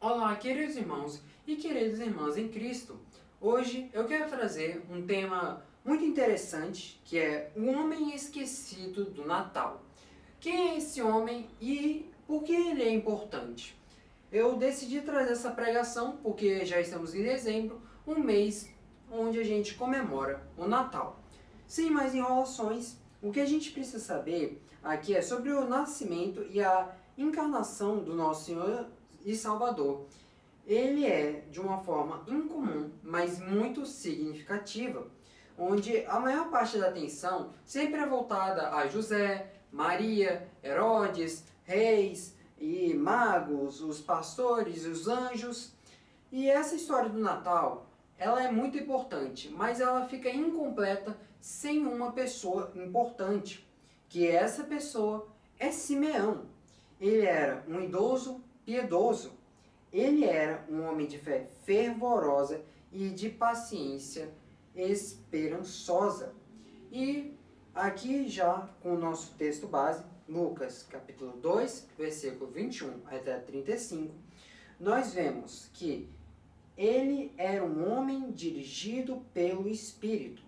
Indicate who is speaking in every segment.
Speaker 1: Olá, queridos irmãos e queridas irmãs em Cristo. Hoje eu quero trazer um tema muito interessante, que é o homem esquecido do Natal. Quem é esse homem e por que ele é importante? Eu decidi trazer essa pregação porque já estamos em dezembro, um mês onde a gente comemora o Natal. Sem mais enrolações, o que a gente precisa saber aqui é sobre o nascimento e a encarnação do nosso Senhor e Salvador. Ele é de uma forma incomum, mas muito significativa, onde a maior parte da atenção sempre é voltada a José, Maria, Herodes, reis e magos, os pastores, os anjos. E essa história do Natal, ela é muito importante, mas ela fica incompleta sem uma pessoa importante, que essa pessoa é Simeão. Ele era um idoso piedoso. Ele era um homem de fé fervorosa e de paciência esperançosa. E aqui já com o nosso texto base, Lucas capítulo 2, versículo 21 até 35, nós vemos que ele era um homem dirigido pelo Espírito.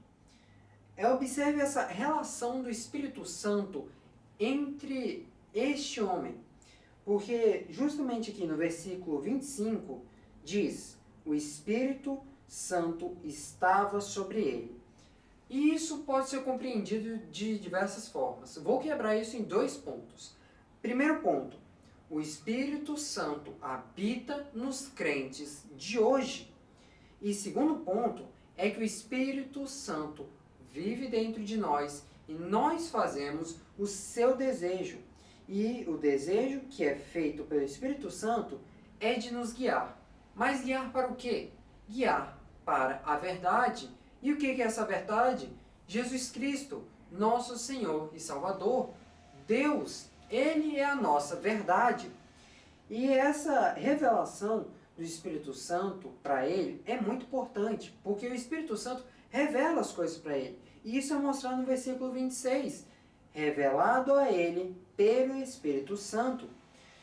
Speaker 1: Observe essa relação do Espírito Santo entre este homem. Porque justamente aqui no versículo 25 diz: o Espírito Santo estava sobre ele. E isso pode ser compreendido de diversas formas. Vou quebrar isso em dois pontos. Primeiro ponto: o Espírito Santo habita nos crentes de hoje. E segundo ponto é que o Espírito Santo vive dentro de nós e nós fazemos o seu desejo. E o desejo que é feito pelo Espírito Santo é de nos guiar. Mas guiar para o quê? Guiar para a verdade. E o que é essa verdade? Jesus Cristo, nosso Senhor e Salvador. Deus, Ele é a nossa verdade. E essa revelação do Espírito Santo para ele é muito importante, porque o Espírito Santo revela as coisas para ele. E isso é mostrado no versículo 26. Revelado a ele pelo Espírito Santo.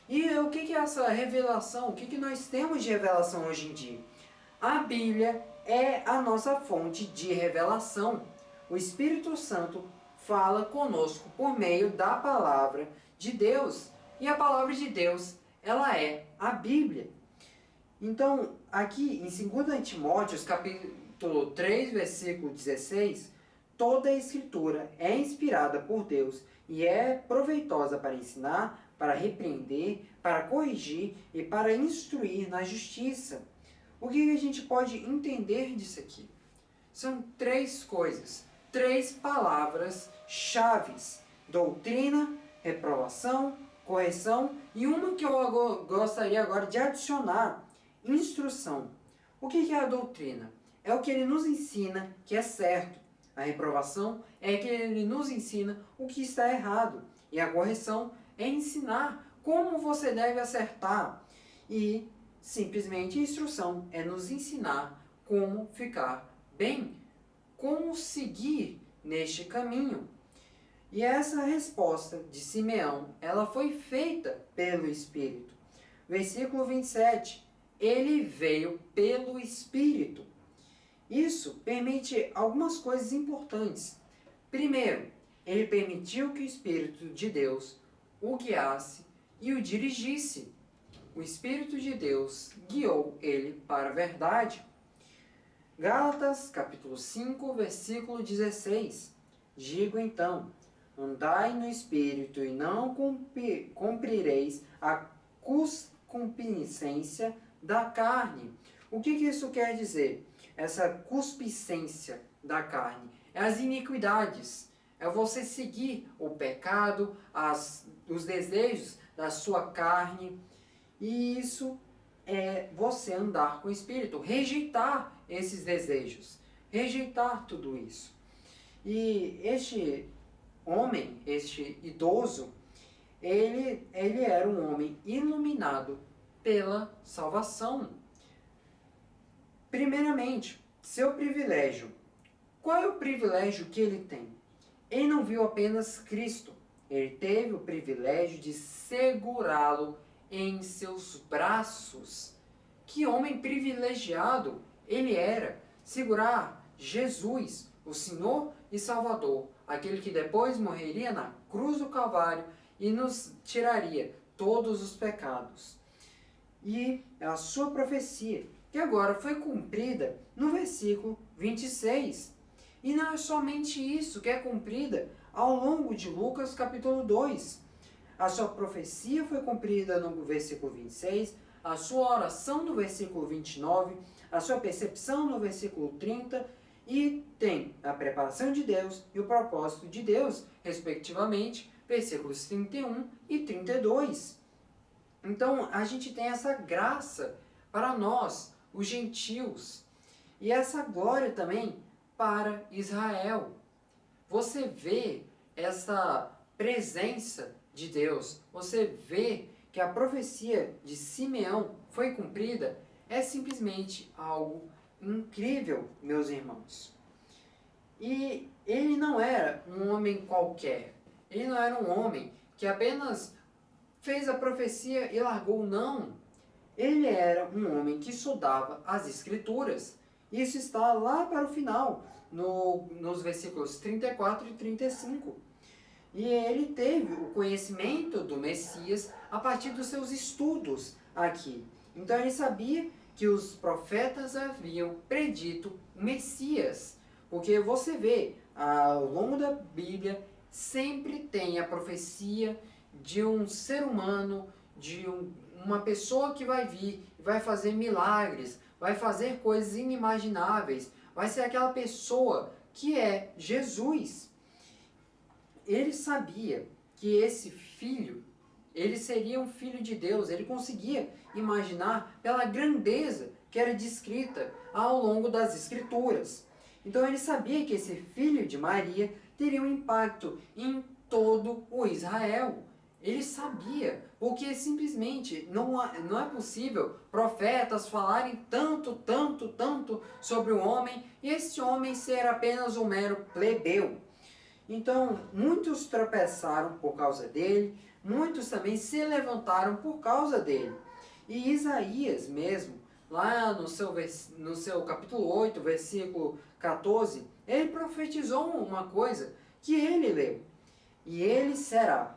Speaker 1: E o que é essa revelação? O que nós temos de revelação hoje em dia? A Bíblia é a nossa fonte de revelação. O Espírito Santo fala conosco por meio da palavra de Deus. E a palavra de Deus, ela é a Bíblia. Então, aqui em 2 Timóteo, capítulo 3, versículo 16, toda a Escritura é inspirada por Deus e é proveitosa para ensinar, para repreender, para corrigir e para instruir na justiça. O que a gente pode entender disso aqui? São três coisas, três palavras-chave: doutrina, reprovação, correção e uma que eu gostaria agora de adicionar: instrução. O que é a doutrina? É o que ele nos ensina que é certo. A reprovação é que ele nos ensina o que está errado. E a correção é ensinar como você deve acertar. E simplesmente a instrução é nos ensinar como ficar bem, como seguir neste caminho. E essa resposta de Simeão, ela foi feita pelo Espírito. Versículo 27. Ele veio pelo Espírito. Isso permite algumas coisas importantes. Primeiro, ele permitiu que o Espírito de Deus o guiasse e o dirigisse. O Espírito de Deus guiou ele para a verdade. Gálatas, capítulo 5, versículo 16. Digo então, andai no Espírito e não cumprireis a concupiscência da carne. O que isso quer dizer? Essa concupiscência da carne é as iniquidades, é você seguir o pecado, os desejos da sua carne, e isso é você andar com o Espírito, rejeitar esses desejos, rejeitar tudo isso. E este homem, este idoso, ele era um homem iluminado pela salvação. Primeiramente, seu privilégio. Qual é o privilégio que ele tem? Ele não viu apenas Cristo, ele teve o privilégio de segurá-lo em seus braços. que homem privilegiado ele era, segurar Jesus, o Senhor e Salvador, aquele que depois morreria na cruz do Calvário e nos tiraria todos os pecados. E a sua profecia, que agora foi cumprida no versículo 26. E não é somente isso que é cumprida ao longo de Lucas capítulo 2. A sua profecia foi cumprida no versículo 26, a sua oração no versículo 29, a sua percepção no versículo 30, e tem a preparação de Deus e o propósito de Deus, respectivamente, versículos 31 e 32. Então, a gente tem essa graça para nós, os gentios, e essa glória também para Israel. Você vê essa presença de Deus, você vê que a profecia de Simeão foi cumprida, é simplesmente algo incrível, meus irmãos. E ele não era um homem qualquer, ele não era um homem que apenas fez a profecia e largou, não. Ele era um homem que estudava as Escrituras. Isso está lá para o final, nos versículos 34 e 35. E ele teve o conhecimento do Messias a partir dos seus estudos aqui. Então ele sabia que os profetas haviam predito o Messias. Porque você vê, ao longo da Bíblia, sempre tem a profecia de um ser humano, de uma pessoa que vai vir, vai fazer milagres, vai fazer coisas inimagináveis, vai ser aquela pessoa que é Jesus. Ele sabia que esse filho, ele seria um filho de Deus, ele conseguia imaginar pela grandeza que era descrita ao longo das Escrituras. Então ele sabia que esse filho de Maria teria um impacto em todo o Israel. Ele sabia, porque simplesmente não é possível profetas falarem tanto sobre o homem e esse homem ser apenas um mero plebeu. Então, muitos tropeçaram por causa dele, muitos também se levantaram por causa dele. E Isaías mesmo, lá no seu capítulo 8, versículo 14, ele profetizou uma coisa que ele leu. E ele será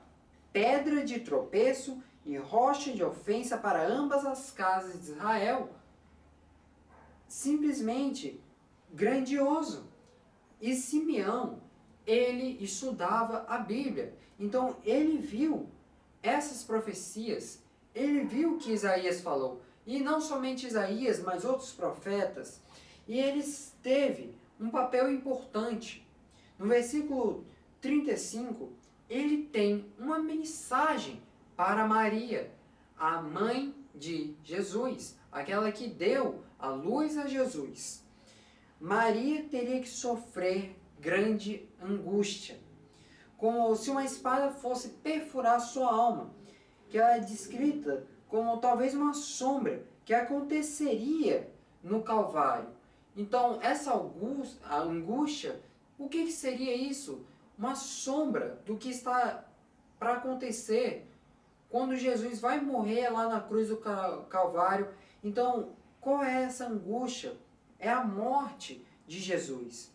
Speaker 1: pedra de tropeço e rocha de ofensa para ambas as casas de Israel. Simplesmente grandioso. E Simeão, ele estudava a Bíblia. Então ele viu essas profecias, ele viu o que Isaías falou. E não somente Isaías, mas outros profetas. E ele teve um papel importante. No versículo 35, ele tem uma mensagem para Maria, a mãe de Jesus, aquela que deu a luz a Jesus. Maria teria que sofrer grande angústia, como se uma espada fosse perfurar sua alma, que ela é descrita como talvez uma sombra que aconteceria no Calvário. Então, essa angústia, o que seria isso? Uma sombra do que está para acontecer quando Jesus vai morrer lá na cruz do Calvário. Então, qual é essa angústia? É a morte de Jesus.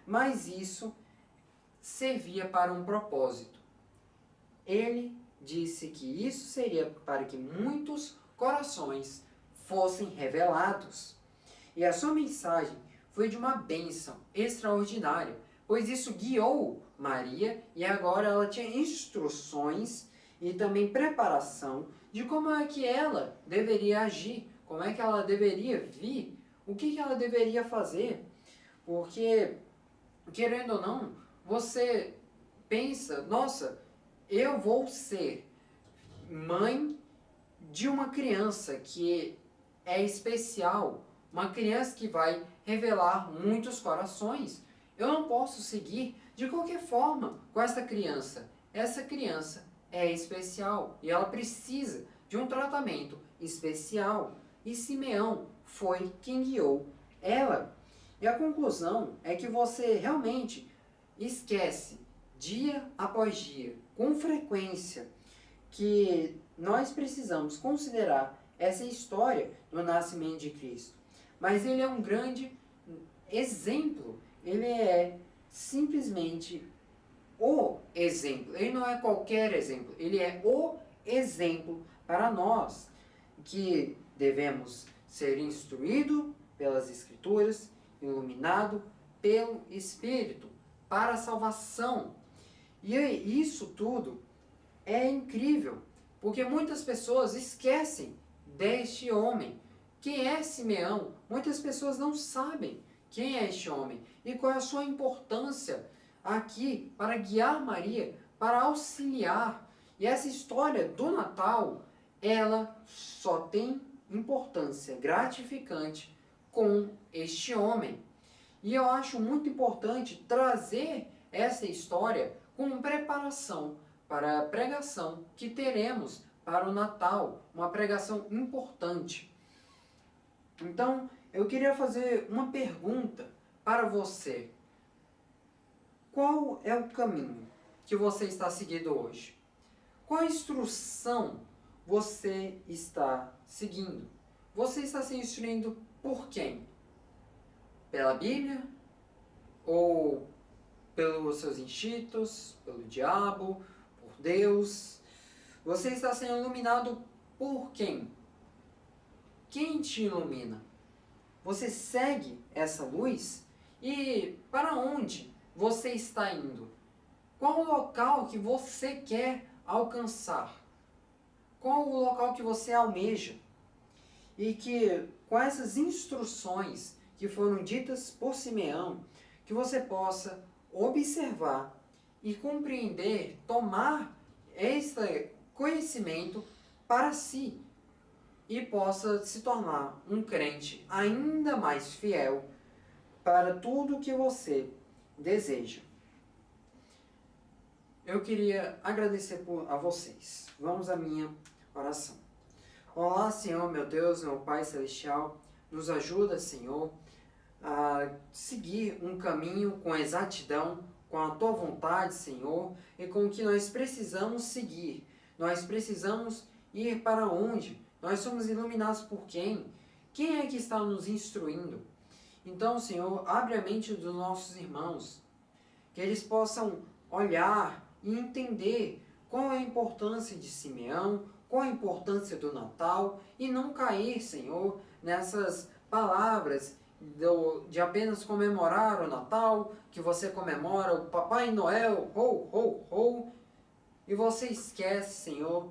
Speaker 1: Mas isso servia para um propósito. Ele disse que isso seria para que muitos corações fossem revelados. E a sua mensagem foi de uma bênção extraordinária, pois isso guiou Maria e agora ela tinha instruções e também preparação de como é que ela deveria agir, como é que ela deveria vir, o que ela deveria fazer. Porque, querendo ou não, você pensa, nossa, eu vou ser mãe de uma criança que é especial, uma criança que vai revelar muitos corações. Eu não posso seguir de qualquer forma com essa criança. Essa criança é especial e ela precisa de um tratamento especial. E Simeão foi quem guiou ela. E a conclusão é que você realmente esquece, dia após dia, com frequência, que nós precisamos considerar essa história do nascimento de Cristo. Mas ele é um grande exemplo. Ele é simplesmente o exemplo. Ele não é qualquer exemplo. Ele é o exemplo para nós, que devemos ser instruídos pelas Escrituras, iluminado pelo Espírito, para a salvação. E isso tudo é incrível, porque muitas pessoas esquecem deste homem. Quem é Simeão? Muitas pessoas não sabem quem é este homem e qual é a sua importância aqui para guiar Maria, para auxiliar. E essa história do Natal, ela só tem importância gratificante com este homem. E eu acho muito importante trazer essa história como preparação para a pregação que teremos para o Natal, uma pregação importante. Então, eu queria fazer uma pergunta para você. Qual é o caminho que você está seguindo hoje? Qual instrução você está seguindo? Você está se instruindo por quem? Pela Bíblia? Ou pelos seus instintos? Pelo diabo? Por Deus? Você está sendo iluminado por quem? Quem te ilumina? Você segue essa luz? E para onde você está indo? Qual o local que você quer alcançar? Qual o local que você almeja? E que com essas instruções que foram ditas por Simeão, que você possa observar e compreender, tomar este conhecimento para si e possa se tornar um crente ainda mais fiel para tudo que você deseja. Eu queria agradecer a vocês. Vamos à minha oração. Olá, Senhor, meu Deus, meu Pai Celestial, nos ajuda, Senhor, a seguir um caminho com exatidão, com a Tua vontade, Senhor, e com o que nós precisamos seguir. Nós precisamos ir para onde? Nós somos iluminados por quem? Quem é que está nos instruindo? Então, Senhor, abre a mente dos nossos irmãos, que eles possam olhar e entender qual é a importância de Simeão, qual a importância do Natal, e não cair, Senhor, nessas palavras de apenas comemorar o Natal, que você comemora o Papai Noel, ho, ho, ho, e você esquece, Senhor,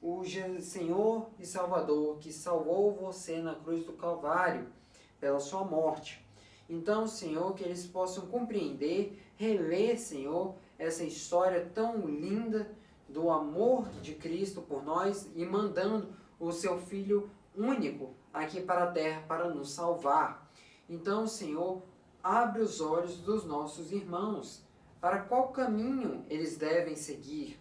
Speaker 1: o Senhor e Salvador que salvou você na cruz do Calvário pela sua morte. Então, Senhor, que eles possam compreender, reler, Senhor, essa história tão linda do amor de Cristo por nós e mandando o seu Filho único aqui para a terra para nos salvar. Então, Senhor, abre os olhos dos nossos irmãos para qual caminho eles devem seguir.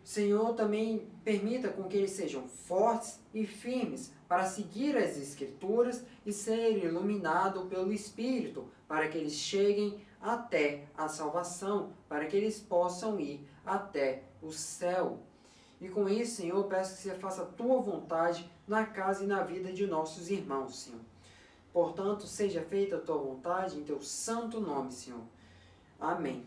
Speaker 1: Senhor, também permita com que eles sejam fortes e firmes para seguir as Escrituras e serem iluminados pelo Espírito, para que eles cheguem até a salvação, para que eles possam ir até o céu. E com isso, Senhor, peço que você faça a Tua vontade na casa e na vida de nossos irmãos, Senhor. Portanto, seja feita a Tua vontade em Teu santo nome, Senhor. Amém.